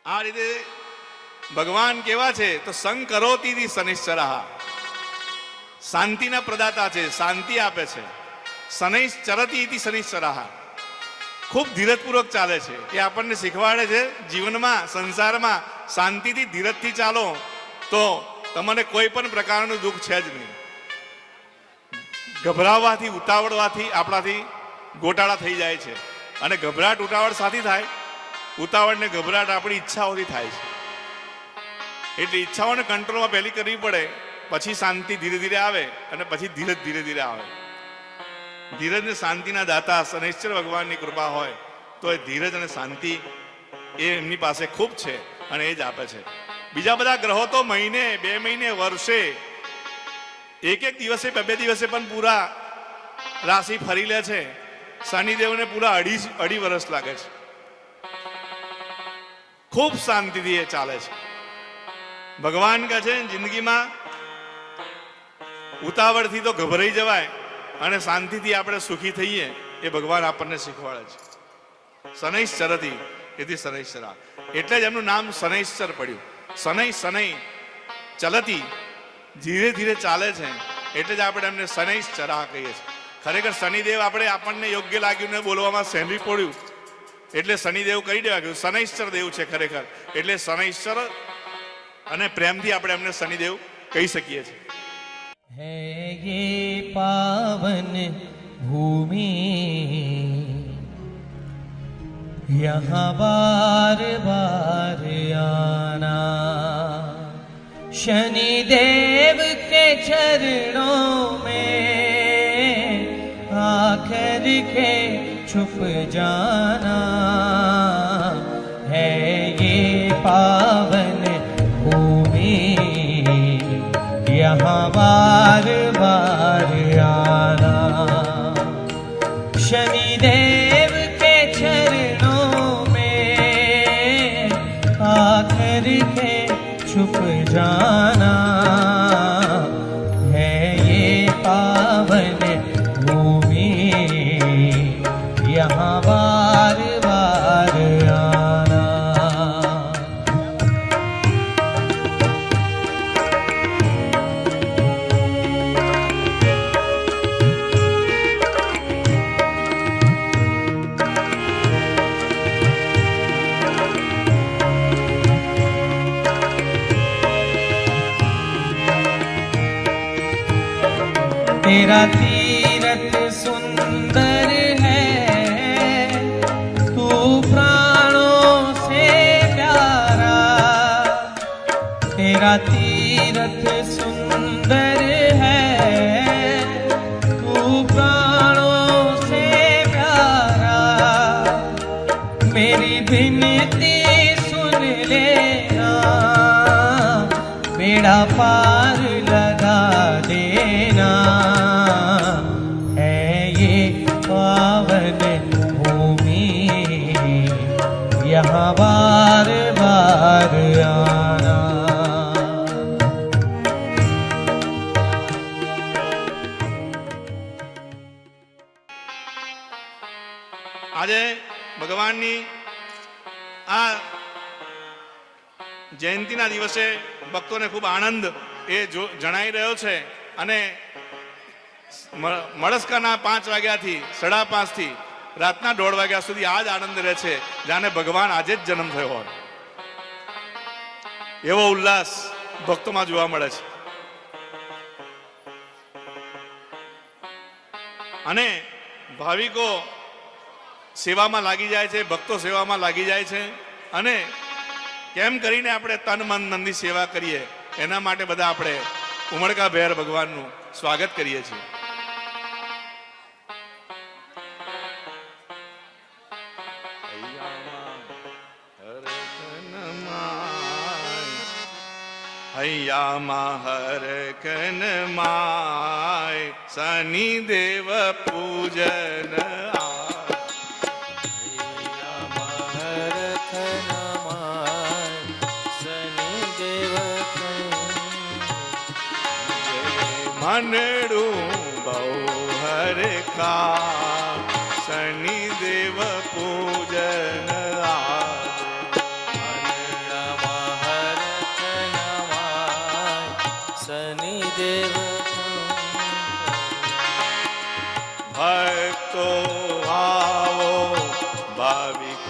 આ રીતે ભગવાન કેવા છે તો સંગ કરોતી શનિશ્ચરા, શાંતિના પ્રદાતા છે, શાંતિ આપે છે. શનૈશ્ચરતી ઇતિ શનિશ્ચરા, ખૂબ ધીરજપૂર્વક ચાલે છે. એ આપણને શીખવાડે છે જીવનમાં, સંસારમાં શાંતિથી ધીરજથી ચાલો તો તમને કોઈ પણ પ્રકારનું દુઃખ છે જ નહીં. ગભરાવાથી, ઉતાવળવાથી આપણાથી ગોટાળા થઈ જાય છે. અને ગભરાટ ઉતાવળ સાથી થાય, ઉતાવળ ને ગભરાટ આપણી ઈચ્છાઓથી થાય છે. એટલે ઈચ્છાઓને કંટ્રોલમાં પહેલી કરવી પડે, પછી શાંતિ ધીરે ધીરે આવે અને પછી ધીરજ ધીરે ધીરે આવે. ધીરજ ને શાંતિના દાતા શનૈશ્ચર ભગવાનની કૃપા હોય તો એ ધીરજ અને શાંતિ એ એમની પાસે ખૂબ છે અને એ જ આપે છે. બીજા બધા ગ્રહો તો મહિને, 2 મહિને, વર્ષે, એક દિવસે, 2 દિવસે પણ પૂરા રાશિ ફરી લે છે. શનિદેવને પૂરા અઢી વર્ષ લાગે છે. ખૂબ શાંતિથી એ ચાલે છે. ભગવાન કહે છે જિંદગીમાં ઉતાવળથી તો ગભરાઈ જવાય અને શાંતિથી આપણે સુખી થઈએ, એ ભગવાન આપણને શીખવાડે છે. શનૈશ્ચરતી એથી શનૈશ્ચરા, એટલે જ એમનું નામ શનૈશ્ચર પડ્યું. શનૈ શનૈ ચલતી, ધીરે ધીરે ચાલે છે, એટલે જ આપણે એમને શનૈશ્ચરા કહીએ છીએ. ખરેખર શનિદેવ આપણને યોગ્ય લાગ્યું ને બોલવામાં સહેલું પડ્યું એટલે શનિદેવ કહી દેવા ગયું શનૈશ્ચર દેવ છે ખરેખર. એટલે શનૈશ્ચર અને પ્રેમથી આપણે એમને શનિદેવ કહી શકીએ છીએ. है ये पावन भूमि, यहाँ बार बार आना, शनिदेव के चरणों में आकर के छुप जाना, है ये पावन भूमि, यहाँ बार बार आना, शनिदेव के चरणों में आकर के छुप जाना, है ये पावन भूमि, यहाँ बार बार आना. तेरा तीरथ सुंदर है, तू प्राणों से प्यारा, तेरा तीरथ सुंदर है, तू प्राणों से प्यारा, मेरी विनती सुन लेना, बेड़ा पार लगा देना, है ये पावन भूमि, यहाँ बार बार आना. આજે ભગવાનની આ જયંતિના દિવસે ભક્તોને ખૂબ આનંદ એ જણાઈ રહ્યો છે. અને મળસ્કાના 5 વાગ્યાથી 5:30 થી રાતના 1:30 વાગ્યા સુધી આ જ આનંદ રહે છે, જાણે ભગવાન આજે જ જન્મ થયો હોય એવો ઉલ્લાસ ભક્તોમાં જોવા મળે છે. અને ભાવિકો સેવામાં લાગી જાય છે, ભક્તો સેવામાં લાગી જાય છે. અને કેમ કરીને આપણે તન મન ધનની સેવા કરીએ એના માટે બધા આપણે ઉમળકાભેર ભગવાનનું સ્વાગત કરીએ છીએ. હૈયામાં હરકન માય શનિદેવ પૂજન મનડું બહુ હરખા શનિદેવ પૂજન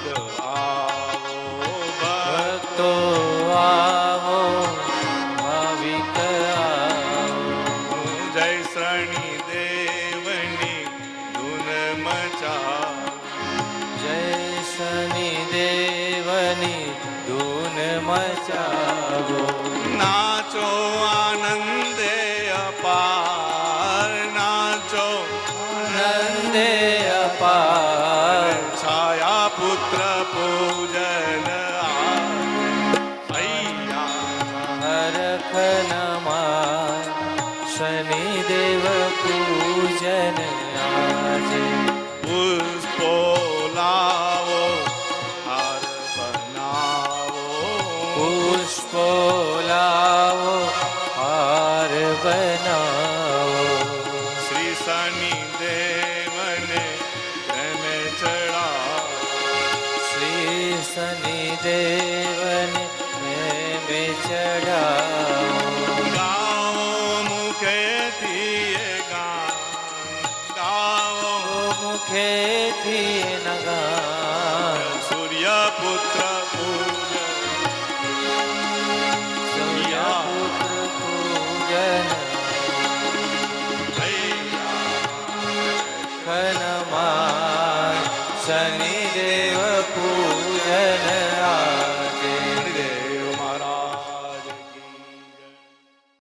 આવો ભક્તો આવો ભાવિક આવો જય શનિ દેવની ધૂન મચાવો જય શનિ દેવની ધૂન મચાવો નાચો આનંદે અપાર નાચો નંદે અપાર છાયા પુત્ર પૂજન હરખ નમા શનિદેવ પૂજન આજે પુષ્પો લાવો હાર બનાવો પુષ્પો લાવો હાર બનાવો શ્રી શનિ દેવને પ્રેમે ચડાવો શ્રી શનિદેવને મેં ચડાવો ગાઓ મુખેથી એ ગાઓ મુખેથી નગા સૂર્યપુત્ર પૂજન સૂર્યપુત્ર પૂજન ખનમા શનિ